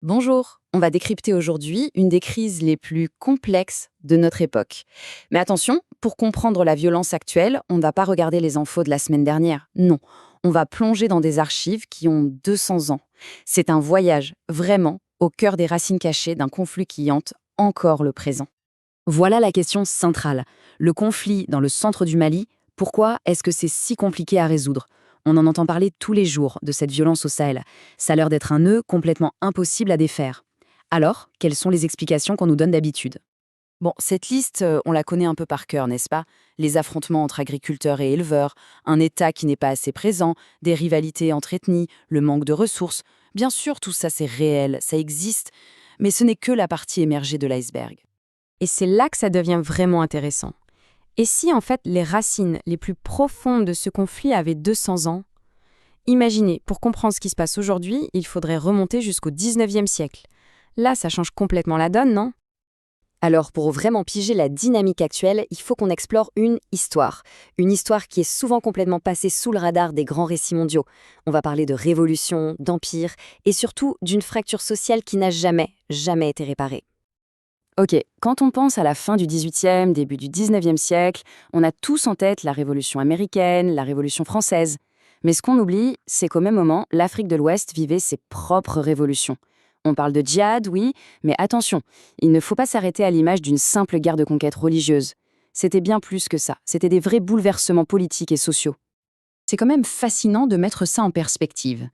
Bonjour, on va décrypter aujourd'hui une des crises les plus complexes de notre époque. Mais attention, pour comprendre la violence actuelle, on ne va pas regarder les infos de la semaine dernière. Non, on va plonger dans des archives qui ont 200 ans. C'est un voyage, vraiment, au cœur des racines cachées d'un conflit qui hante encore le présent. Voilà la question centrale. Le conflit dans le centre du Mali, pourquoi est-ce que c'est si compliqué à résoudre? On en entend parler tous les jours de cette violence au Sahel. Ça a l'air d'être un nœud complètement impossible à défaire. Alors, quelles sont les explications qu'on nous donne d'habitude? Bon, cette liste, on la connaît un peu par cœur, n'est-ce pas? Les affrontements entre agriculteurs et éleveurs, un État qui n'est pas assez présent, des rivalités entre ethnies, le manque de ressources. Bien sûr, tout ça c'est réel, ça existe, mais ce n'est que la partie émergée de l'iceberg. Et c'est là que ça devient vraiment intéressant. Et si en fait les racines les plus profondes de ce conflit avaient 200 ans? Imaginez, pour comprendre ce qui se passe aujourd'hui, il faudrait remonter jusqu'au 19e siècle. Là, ça change complètement la donne, non? Alors, pour vraiment piger la dynamique actuelle, il faut qu'on explore une histoire. Une histoire qui est souvent complètement passée sous le radar des grands récits mondiaux. On va parler de révolution, d'empire, et surtout d'une fracture sociale qui n'a jamais été réparée. Ok, quand on pense à la fin du XVIIIe, début du XIXe siècle, on a tous en tête la Révolution américaine, la Révolution française. Mais ce qu'on oublie, c'est qu'au même moment, l'Afrique de l'Ouest vivait ses propres révolutions. On parle de djihad, oui, mais attention, il ne faut pas s'arrêter à l'image d'une simple guerre de conquête religieuse. C'était bien plus que ça, c'était des vrais bouleversements politiques et sociaux. C'est quand même fascinant de mettre ça en perspective.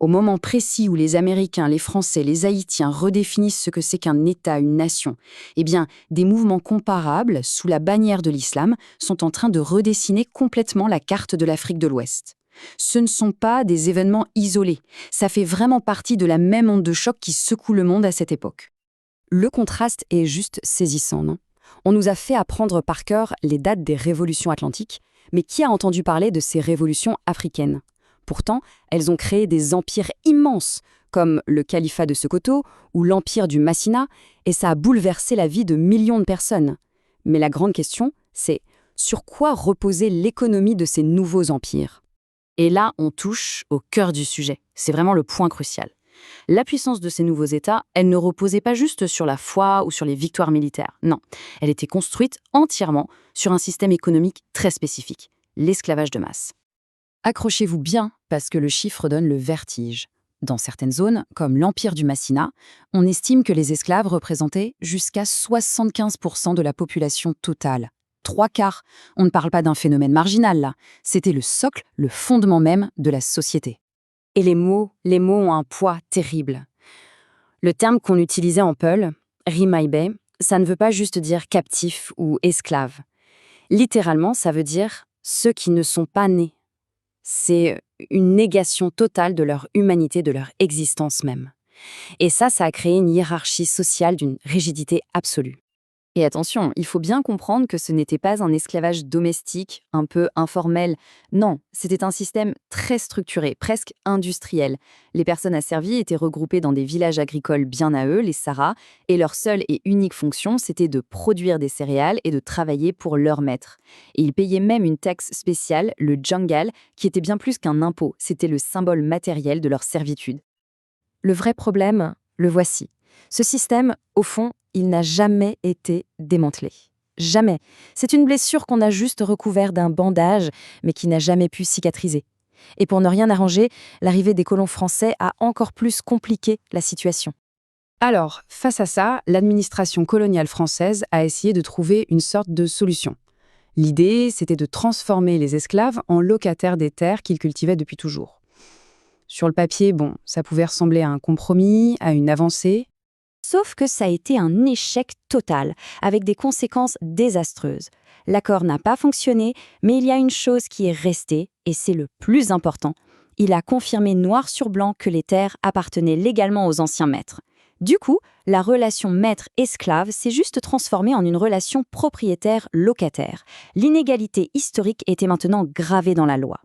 Au moment précis où les Américains, les Français, les Haïtiens redéfinissent ce que c'est qu'un État, une nation, eh bien, des mouvements comparables, sous la bannière de l'islam, sont en train de redessiner complètement la carte de l'Afrique de l'Ouest. Ce ne sont pas des événements isolés, ça fait vraiment partie de la même onde de choc qui secoue le monde à cette époque. Le contraste est juste saisissant, non? On nous a fait apprendre par cœur les dates des révolutions atlantiques, mais qui a entendu parler de ces révolutions africaines? Pourtant, elles ont créé des empires immenses, comme le califat de Sokoto ou l'empire du Massina, et ça a bouleversé la vie de millions de personnes. Mais la grande question, c'est sur quoi reposait l'économie de ces nouveaux empires? Et là, on touche au cœur du sujet. C'est vraiment le point crucial. La puissance de ces nouveaux États, elle ne reposait pas juste sur la foi ou sur les victoires militaires. Non, elle était construite entièrement sur un système économique très spécifique, l'esclavage de masse. Accrochez-vous bien, parce que le chiffre donne le vertige. Dans certaines zones, comme l'Empire du Massina, on estime que les esclaves représentaient jusqu'à 75% de la population totale. Trois quarts. On ne parle pas d'un phénomène marginal, là. C'était le socle, le fondement même de la société. Et les mots ont un poids terrible. Le terme qu'on utilisait en Peul, Rimaibe, ça ne veut pas juste dire captif ou esclave. Littéralement, ça veut dire ceux qui ne sont pas nés. C'est une négation totale de leur humanité, de leur existence même. Et ça a créé une hiérarchie sociale d'une rigidité absolue. Et attention, il faut bien comprendre que ce n'était pas un esclavage domestique, un peu informel. Non, c'était un système très structuré, presque industriel. Les personnes asservies étaient regroupées dans des villages agricoles bien à eux, les Saras, et leur seule et unique fonction, c'était de produire des céréales et de travailler pour leur maître. Et ils payaient même une taxe spéciale, le djangal, qui était bien plus qu'un impôt, c'était le symbole matériel de leur servitude. Le vrai problème, le voici. Ce système, au fond, il n'a jamais été démantelé. Jamais. C'est une blessure qu'on a juste recouverte d'un bandage, mais qui n'a jamais pu cicatriser. Et pour ne rien arranger, l'arrivée des colons français a encore plus compliqué la situation. Alors, face à ça, l'administration coloniale française a essayé de trouver une sorte de solution. L'idée, c'était de transformer les esclaves en locataires des terres qu'ils cultivaient depuis toujours. Sur le papier, bon, ça pouvait ressembler à un compromis, à une avancée. Sauf que ça a été un échec total, avec des conséquences désastreuses. L'accord n'a pas fonctionné, mais il y a une chose qui est restée, et c'est le plus important. Il a confirmé noir sur blanc que les terres appartenaient légalement aux anciens maîtres. Du coup, la relation maître-esclave s'est juste transformée en une relation propriétaire-locataire. L'inégalité historique était maintenant gravée dans la loi.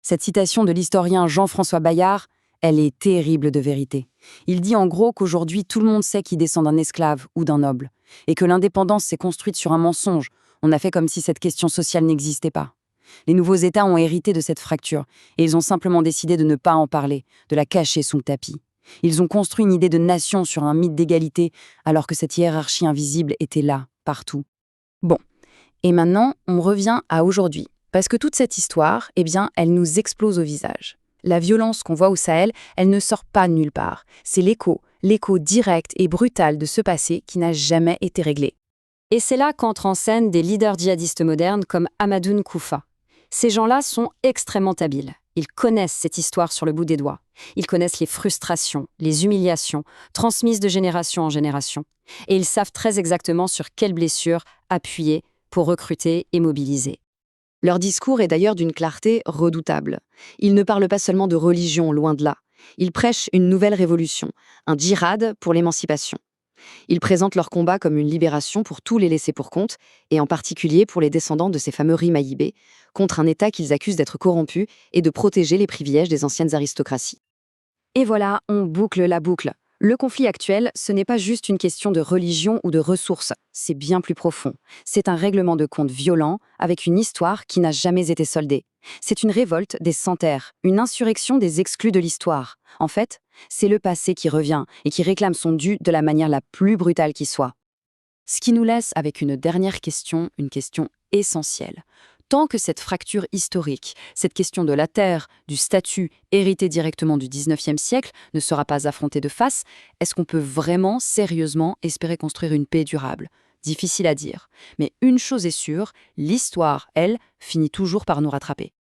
Cette citation de l'historien Jean-François Bayard, elle est terrible de vérité. Il dit en gros qu'aujourd'hui tout le monde sait qui descend d'un esclave ou d'un noble, et que l'indépendance s'est construite sur un mensonge. On a fait comme si cette question sociale n'existait pas. Les nouveaux États ont hérité de cette fracture, et ils ont simplement décidé de ne pas en parler, de la cacher sous le tapis. Ils ont construit une idée de nation sur un mythe d'égalité, alors que cette hiérarchie invisible était là, partout. Bon, et maintenant, on revient à aujourd'hui. Parce que toute cette histoire, eh bien, elle nous explose au visage. La violence qu'on voit au Sahel, elle ne sort pas de nulle part. C'est l'écho direct et brutal de ce passé qui n'a jamais été réglé. Et c'est là qu'entrent en scène des leaders djihadistes modernes comme Hamadoun Koufa. Ces gens-là sont extrêmement habiles. Ils connaissent cette histoire sur le bout des doigts. Ils connaissent les frustrations, les humiliations, transmises de génération en génération. Et ils savent très exactement sur quelles blessures appuyer pour recruter et mobiliser. Leur discours est d'ailleurs d'une clarté redoutable. Ils ne parlent pas seulement de religion, loin de là. Ils prêchent une nouvelle révolution, un djihad pour l'émancipation. Ils présentent leur combat comme une libération pour tous les laissés pour compte, et en particulier pour les descendants de ces fameux Rimaïbé, contre un État qu'ils accusent d'être corrompu et de protéger les privilèges des anciennes aristocraties. Et voilà, on boucle la boucle. Le conflit actuel, ce n'est pas juste une question de religion ou de ressources, c'est bien plus profond. C'est un règlement de compte violent, avec une histoire qui n'a jamais été soldée. C'est une révolte des sans-terres, une insurrection des exclus de l'histoire. En fait, c'est le passé qui revient et qui réclame son dû de la manière la plus brutale qui soit. Ce qui nous laisse avec une dernière question, une question essentielle. Tant que cette fracture historique, cette question de la terre, du statut hérité directement du 19e siècle ne sera pas affrontée de face, est-ce qu'on peut vraiment, sérieusement, espérer construire une paix durable ? Difficile à dire. Mais une chose est sûre, l'histoire, elle, finit toujours par nous rattraper.